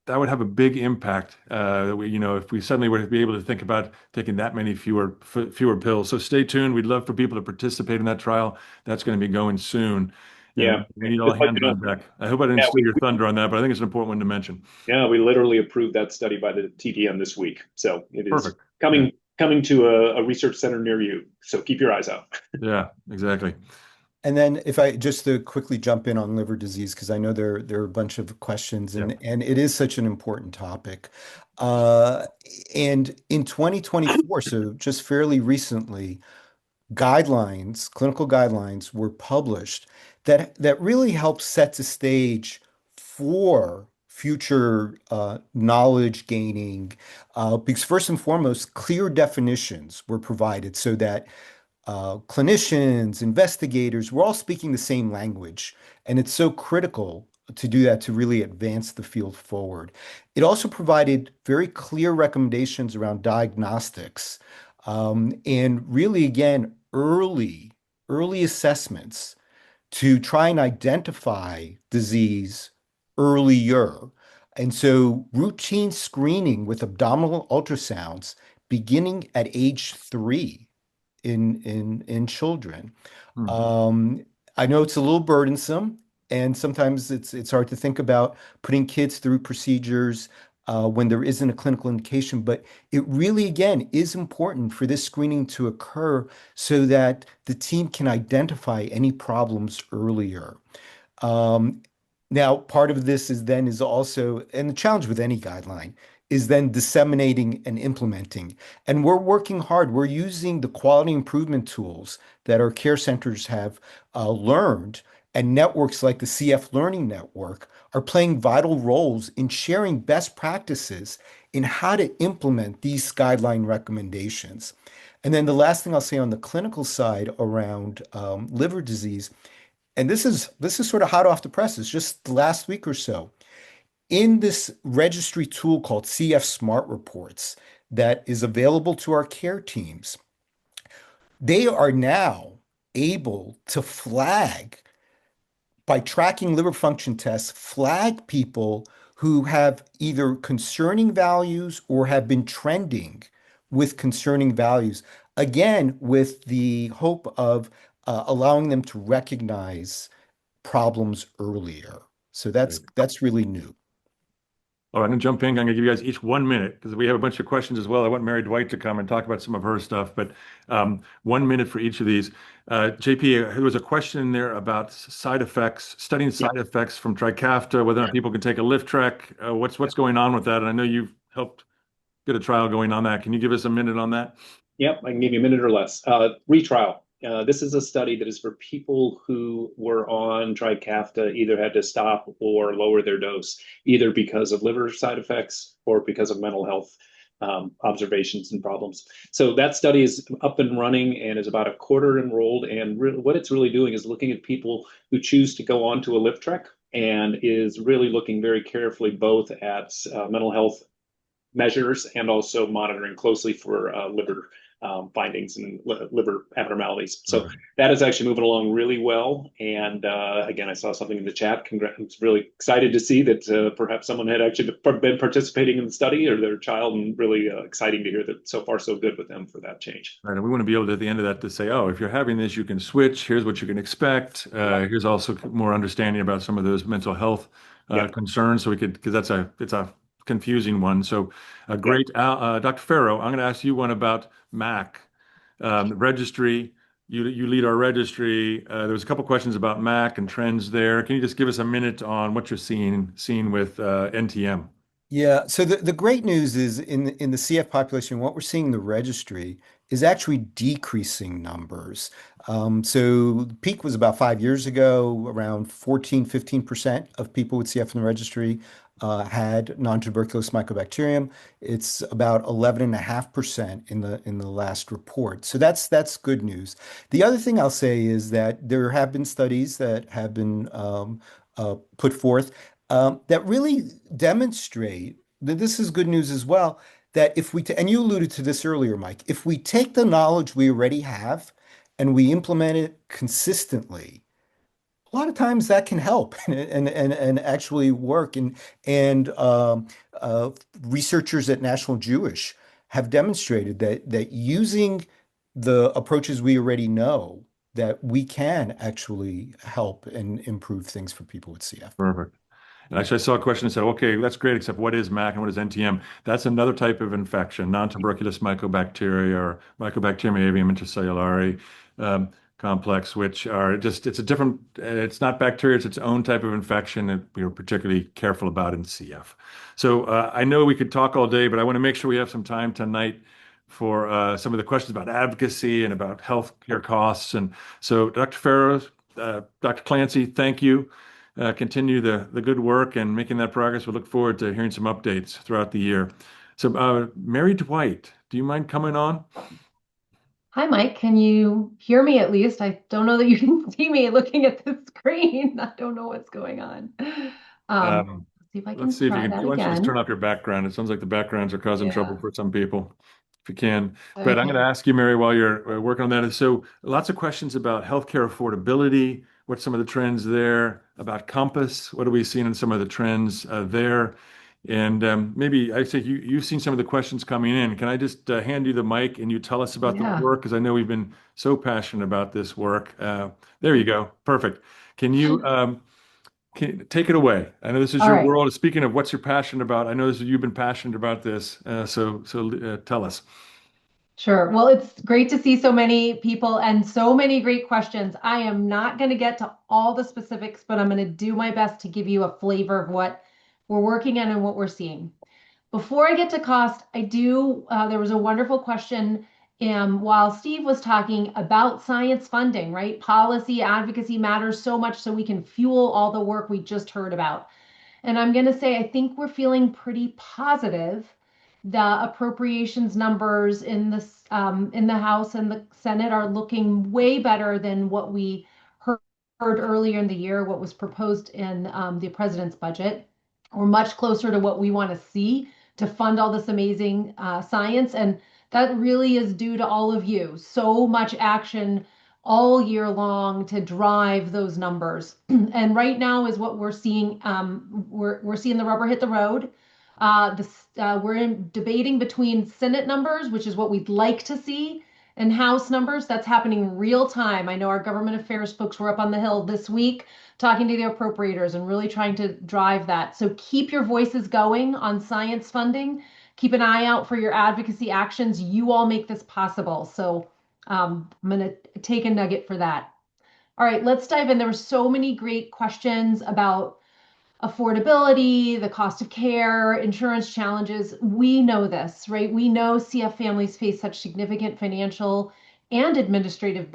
would have a big impact. If we suddenly were to be able to think about taking that many fewer pills. So stay tuned. We'd love for people to participate in that trial. That's going to be going soon. Yeah. We need all hands on deck. I hope I didn't steal your thunder on that, but I think it's an important one to mention. Yeah, we literally approved that study by the TDM this week. So it is Perfect. coming to a research center near you. So keep your eyes out. Yeah, exactly. And then if I just to quickly jump in on liver disease, because I know there are a bunch of questions and it is such an important topic. And in 2024, so just fairly recently, clinical guidelines were published that really help set the stage for future knowledge gaining. Because first and foremost, clear definitions were provided so that clinicians, investigators, we're all speaking the same language. And it's so critical to do that to really advance the field forward. It also provided very clear recommendations around diagnostics and really, again, early assessments to try and identify disease earlier. And so routine screening with abdominal ultrasounds beginning at age 3 in children. Hmm. Um, I know it's a little burdensome, and sometimes it's hard to think about putting kids through procedures when there isn't a clinical indication. But it really, again, is important for this screening to occur so that the team can identify any problems earlier. Um, Now, part of this is also, and the challenge with any guideline is then disseminating and implementing. And we're working hard. We're using the quality improvement tools that our care centers have learned, and networks like the CF Learning Network are playing vital roles in sharing best practices in how to implement these guideline recommendations. And then the last thing I'll say on the clinical side around liver disease, and this is sort of hot off the presses, just the last week or so, in this registry tool called CF Smart Reports that is available to our care teams, they are now able to flag, by tracking liver function tests, flag people who have either concerning values or have been trending with concerning values. Again, with the hope of allowing them to recognize problems earlier. So that's really new. All right, I'm going to jump in. I'm going to give you guys each 1 minute because we have a bunch of questions as well. I want Mary Dwight to come and talk about some of her stuff, but 1 minute for each of these. JP, there was a question in there about side effects, studying side effects from Trikafta, whether or not people can take a lift track. What's going on with that? And I know you've helped get a trial going on that. Can you give us a minute on that? Yep, I can give you a minute or less. Retrial. This is a study that is for people who were on Trikafta, either had to stop or lower their dose, either because of liver side effects or because of mental health observations and problems. So that study is up and running and is about a quarter enrolled. And what it's really doing is looking at people who choose to go on to a lift trek and is really looking very carefully both at mental health measures and also monitoring closely for liver findings and liver abnormalities. So that is actually moving along really well. And again, I saw something in the chat. Congrats. I was really excited to see that perhaps someone had actually been participating in the study or their child, and really exciting to hear that so far so good with them for that change. Right, and we want to be able to, at the end of that, to say, oh, if you're having this, you can switch. Here's what you can expect. Here's also more understanding about some of those mental health concerns. So we could, because it's a confusing one. So great. Dr. Farrow, I'm going to ask you one about MAC, the registry. You lead our registry. There was a couple questions about MAC and trends there. Can you just give us a minute on what you're seeing with NTM? Yeah, so the great news is in the CF population, what we're seeing in the registry is actually decreasing numbers. So the peak was about 5 years ago, around 14-15% of people with CF in the registry had non-tuberculous mycobacterium. It's about 11.5% in the last report. So that's good news. The other thing I'll say is that there have been studies that have been put forth that really demonstrate that this is good news as well. That if we, and you alluded to this earlier, Mike, if we take the knowledge we already have and we implement it consistently, a lot of times that can help and actually work. And researchers at National Jewish have demonstrated that using the approaches we already know, that we can actually help and improve things for people with CF. Perfect. And actually, I saw a question that said, okay, that's great, except what is MAC and what is NTM? That's another type of infection, non-tuberculous mycobacteria or Mycobacterium avium intracellulare complex, which are just, it's not bacteria, it's its own type of infection that we are particularly careful about in CF. So I know we could talk all day, but I want to make sure we have some time tonight for some of the questions about advocacy and about healthcare costs. And so, Dr. Farrow, Dr. Clancy, thank you. Continue the good work and making that progress. We look forward to hearing some updates throughout the year. So, Mary Dwight, do you mind coming on? Hi, Mike. Can you hear me at least? I don't know that you can see me looking at the screen. I don't know what's going on. Let's see if I can Let's see if you try can. that Why don't you just turn again. off your background? It sounds like the backgrounds are causing trouble Yeah. for some people, if you can. But I'm going to Okay. ask you, Mary, while you're working on that. So, lots of questions about healthcare affordability. What's some of the trends there? About Compass, what are we seeing in some of the trends there? And maybe I say you've seen some of the questions coming in. Can I just hand you the mic and you tell us about the Yeah. work? Because I know we've been so passionate about this work. There you go. Perfect. Can you take it away? I know this is All your right. world. Speaking of what you're passionate about, I know you've been passionate about this. So tell us. Sure. Well, it's great to see so many people and so many great questions. I am not going to get to all the specifics, but I'm going to do my best to give you a flavor of what we're working on and what we're seeing. Before I get to cost, there was a wonderful question while Steve was talking about science funding, right? Policy advocacy matters so much so we can fuel all the work we just heard about. And I'm going to say, I think we're feeling pretty positive. The appropriations numbers in the House and the Senate are looking way better than what we heard earlier in the year, what was proposed in the president's budget. We're much closer to what we want to see to fund all this amazing science. And that really is due to all of you. So much action all year long to drive those numbers. And right now is what we're seeing. We're seeing the rubber hit the road. We're debating between Senate numbers, which is what we'd like to see, and House numbers. That's happening real time. I know our government affairs folks were up on the Hill this week talking to the appropriators and really trying to drive that. So keep your voices going on science funding. Keep an eye out for your advocacy actions. You all make this possible. So I'm going to take a nugget for that. All right, let's dive in. There were so many great questions about affordability, the cost of care, insurance challenges. We know this, right? We know CF families face such significant financial and administrative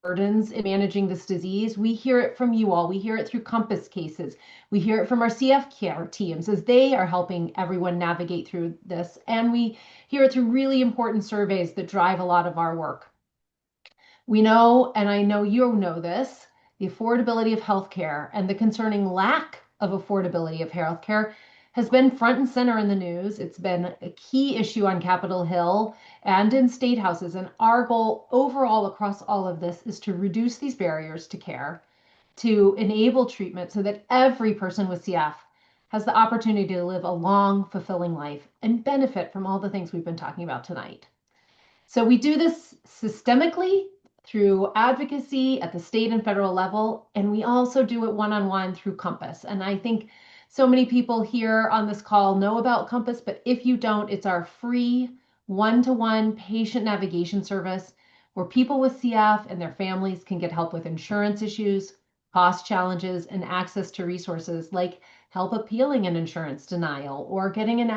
burdens in managing this disease. We hear it from you all. We hear it through COMPASS cases. We hear it from our CF care teams as they are helping everyone navigate through this. And we hear it through really important surveys that drive a lot of our work. We know, and I know you know this, the affordability of healthcare and the concerning lack of affordability of healthcare has been front and center in the news. It's been a key issue on Capitol Hill and in state houses. And our goal overall across all of this is to reduce these barriers to care, to enable treatment so that every person with CF has the opportunity to live a long, fulfilling life and benefit from all the things we've been talking about tonight. So we do this systemically through advocacy at the state and federal level, and we also do it one-on-one through COMPASS. And I think so many people here on this call know about COMPASS, but if you don't, it's our free one-to-one patient navigation service where people with CF and their families can get help with insurance issues, cost challenges, and access to resources like help appealing an insurance denial or getting an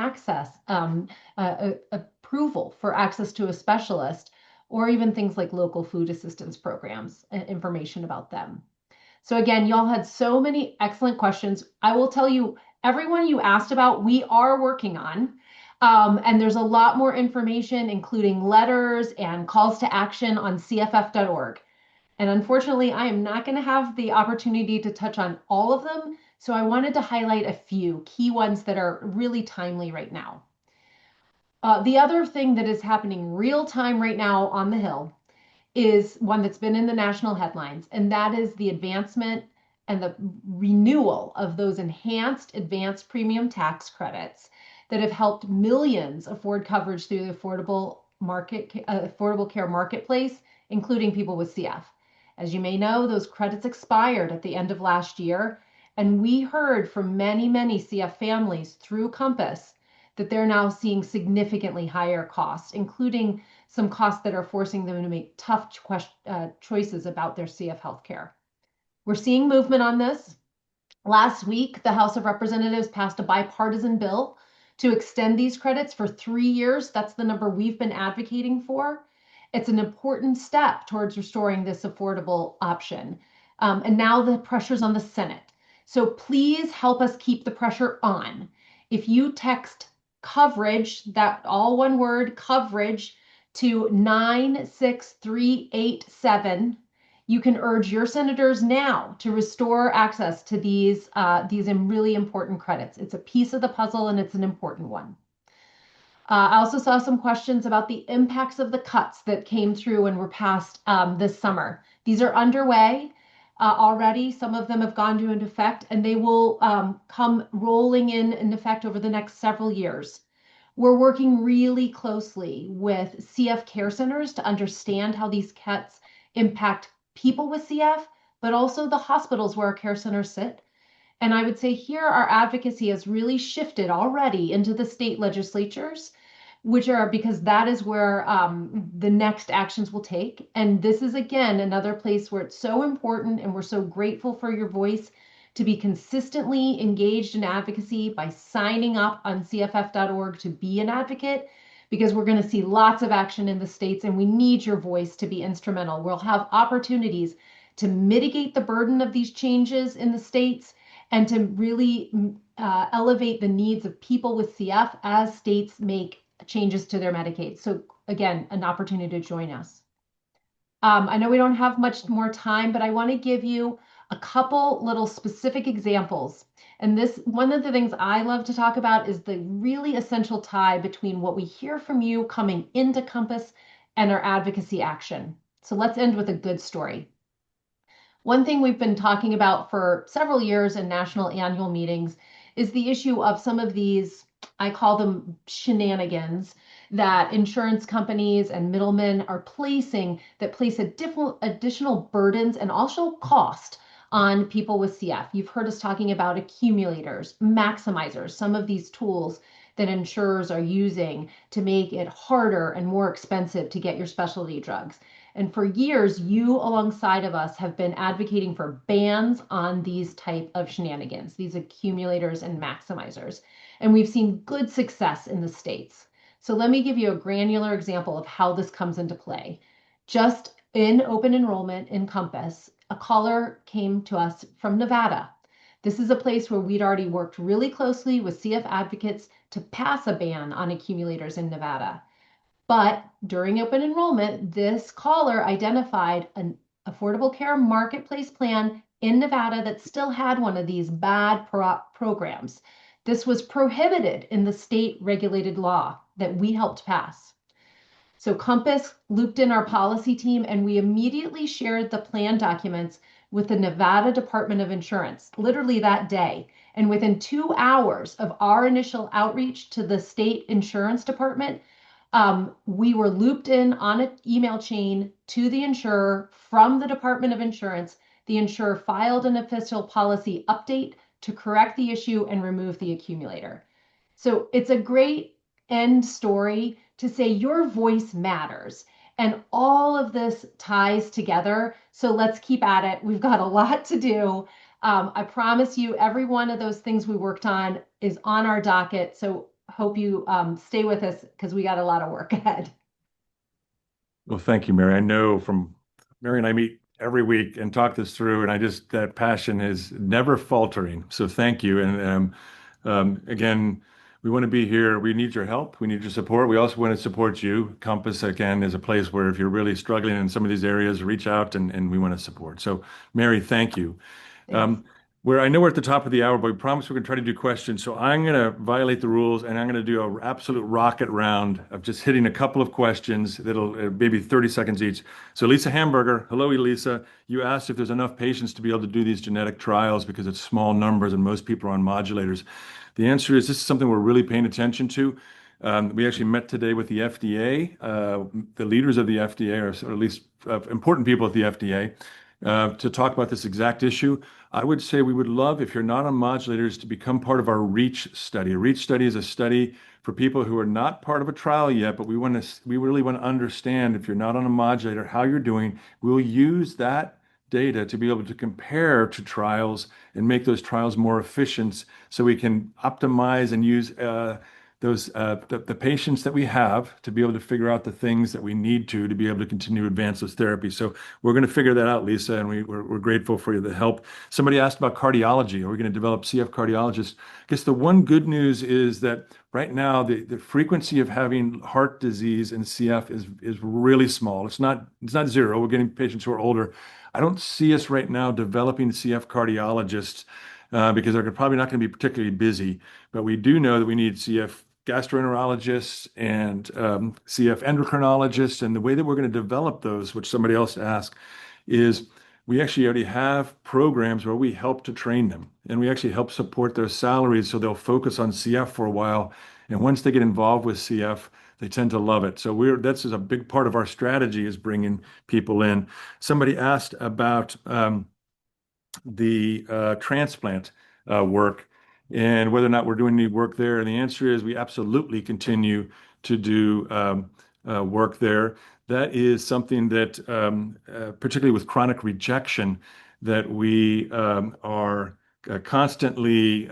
approval for access to a specialist, or even things like local food assistance programs and information about them. So again, y'all had so many excellent questions. I will tell you, everyone you asked about, we are working on. And there's a lot more information, including letters and calls to action on cff.org. And unfortunately, I am not going to have the opportunity to touch on all of them. So I wanted to highlight a few key ones that are really timely right now. The other thing that is happening real time right now on the Hill is one that's been in the national headlines, and that is the advancement and the renewal of those enhanced advanced premium tax credits that have helped millions afford coverage through the Affordable Care Marketplace, including people with CF. As you may know, those credits expired at the end of last year, and we heard from many, many CF families through COMPASS that they're now seeing significantly higher costs, including some costs that are forcing them to make tough choices about their CF healthcare. We're seeing movement on this. Last week, the House of Representatives passed a bipartisan bill to extend these credits for 3 years. That's the number we've been advocating for. It's an important step towards restoring this affordable option. And now the pressure's on the Senate. So please help us keep the pressure on. If you text coverage, that all one word, coverage, to 96387, you can urge your senators now to restore access to these really important credits. It's a piece of the puzzle and it's an important one. I also saw some questions about the impacts of the cuts that came through and were passed this summer. These are underway. already. Some of them have gone into effect, and they will come rolling in effect over the next several years. We're working really closely with CF care centers to understand how these cuts impact people with CF, but also the hospitals where our care centers sit. And I would say here our advocacy has really shifted already into the state legislatures, which are because that is where the next actions will take. And this is, again, another place where it's so important, and we're so grateful for your voice to be consistently engaged in advocacy by signing up on cff.org to be an advocate, because we're going to see lots of action in the states, and we need your voice to be instrumental. We'll have opportunities to mitigate the burden of these changes in the states and to really elevate the needs of people with CF as states make changes to their Medicaid. So again, an opportunity to join us. I know we don't have much more time, but I want to give you a couple little specific examples. And this, one of the things I love to talk about is the really essential tie between what we hear from you coming into Compass and our advocacy action. So let's end with a good story. One thing we've been talking about for several years in national annual meetings is the issue of some of these, I call them shenanigans, that insurance companies and middlemen are placing that place additional burdens and also cost on people with CF. You've heard us talking about accumulators, maximizers, some of these tools that insurers are using to make it harder and more expensive to get your specialty drugs. And for years, you alongside of us have been advocating for bans on these type of shenanigans, these accumulators and maximizers. And we've seen good success in the states. So let me give you a granular example of how this comes into play. Just in open enrollment in Compass, a caller came to us from Nevada. This is a place where we'd already worked really closely with CF advocates to pass a ban on accumulators in Nevada. But during open enrollment, this caller identified an affordable care marketplace plan in Nevada that still had one of these bad programs. This was prohibited in the state regulated law that we helped pass. So Compass looped in our policy team, and we immediately shared the plan documents with the Nevada Department of Insurance, literally that day. And within 2 hours of our initial outreach to the state insurance department, we were looped in on an email chain to the insurer from the Department of Insurance. The insurer filed an official policy update to correct the issue and remove the accumulator. So it's a great end story to say your voice matters. And all of this ties together. So let's keep at it. We've got a lot to do. I promise you, every one of those things we worked on is on our docket. So hope you stay with us, because we got a lot of work ahead. Well, thank you, Mary. I know from Mary and I meet every week and talk this through, and that passion is never faltering. So thank you. And again, we want to be here. We need your help. We need your support. We also want to support you. Compass, again, is a place where if you're really struggling in some of these areas, reach out and we want to support. So Mary, thank you. I know we're at the top of the hour, but we promise we're going to try to do questions. So I'm going to violate the rules, and I'm going to do an absolute rocket round of just hitting a couple of questions that'll maybe 30 seconds each. So Lisa Hamburger, hello, Elisa. You asked if there's enough patients to be able to do these genetic trials because it's small numbers and most people are on modulators. The answer is this is something we're really paying attention to. We actually met today with the FDA, the leaders of the FDA, or at least important people at the FDA, to talk about this exact issue. I would say we would love, if you're not on modulators, to become part of our REACH study. A REACH study is a study for people who are not part of a trial yet, but we really want to understand, if you're not on a modulator, how you're doing. We'll use that data to be able to compare to trials and make those trials more efficient, so we can optimize and use the patients that we have to be able to figure out the things that we need to be able to continue to advance those therapies. So we're going to figure that out, Lisa, and we're grateful for the help. Somebody asked about cardiology. Are we going to develop CF cardiologists? I guess the one good news is that right now the frequency of having heart disease in CF is really small. It's not zero. We're getting patients who are older. I don't see us right now developing CF cardiologists because they're probably not going to be particularly busy. But we do know that we need CF gastroenterologists and CF endocrinologists. And the way that we're going to develop those, which somebody else asked, is we actually already have programs where we help to train them, and we actually help support their salaries so they'll focus on CF for a while. And once they get involved with CF, they tend to love it. So that's a big part of our strategy, is bringing people in. Somebody asked about the transplant work and whether or not we're doing any work there. And the answer is we absolutely continue to do work there. That is something that, particularly with chronic rejection, that we are constantly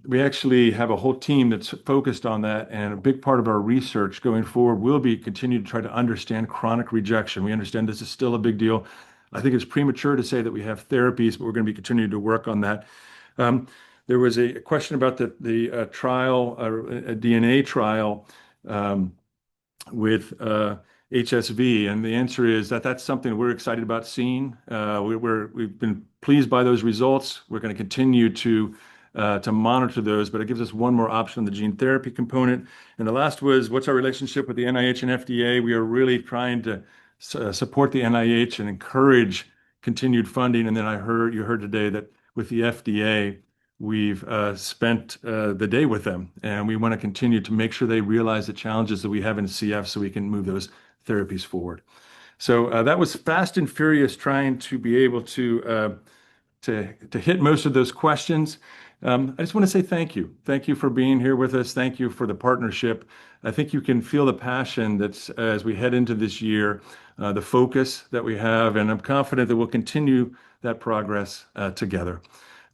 we actually have a whole team that's focused on that, and a big part of our research going forward will be continue to try to understand chronic rejection. We understand this is still a big deal. I think it's premature to say that we have therapies, but we're going to be continuing to work on that. There was a question about the trial, a DNA trial with HSV, and the answer is that that's something we're excited about seeing. We've been pleased by those results. We're going to continue to monitor those, but it gives us one more option on the gene therapy component. And the last was, what's our relationship with the NIH and FDA? We are really trying to support the NIH and encourage continued funding. And then you heard today that with the FDA, we've spent the day with them, and we want to continue to make sure they realize the challenges that we have in CF so we can move those therapies forward. So that was fast and furious, trying to be able to hit most of those questions. I just want to say thank you. Thank you for being here with us. Thank you for the partnership. I think you can feel the passion that's as we head into this year, the focus that we have, and I'm confident that we'll continue that progress together.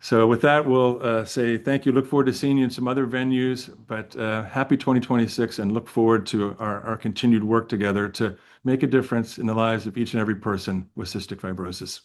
So with that, we'll say thank you. Look forward to seeing you in some other venues, but happy 2026, and look forward to our continued work together to make a difference in the lives of each and every person with cystic fibrosis.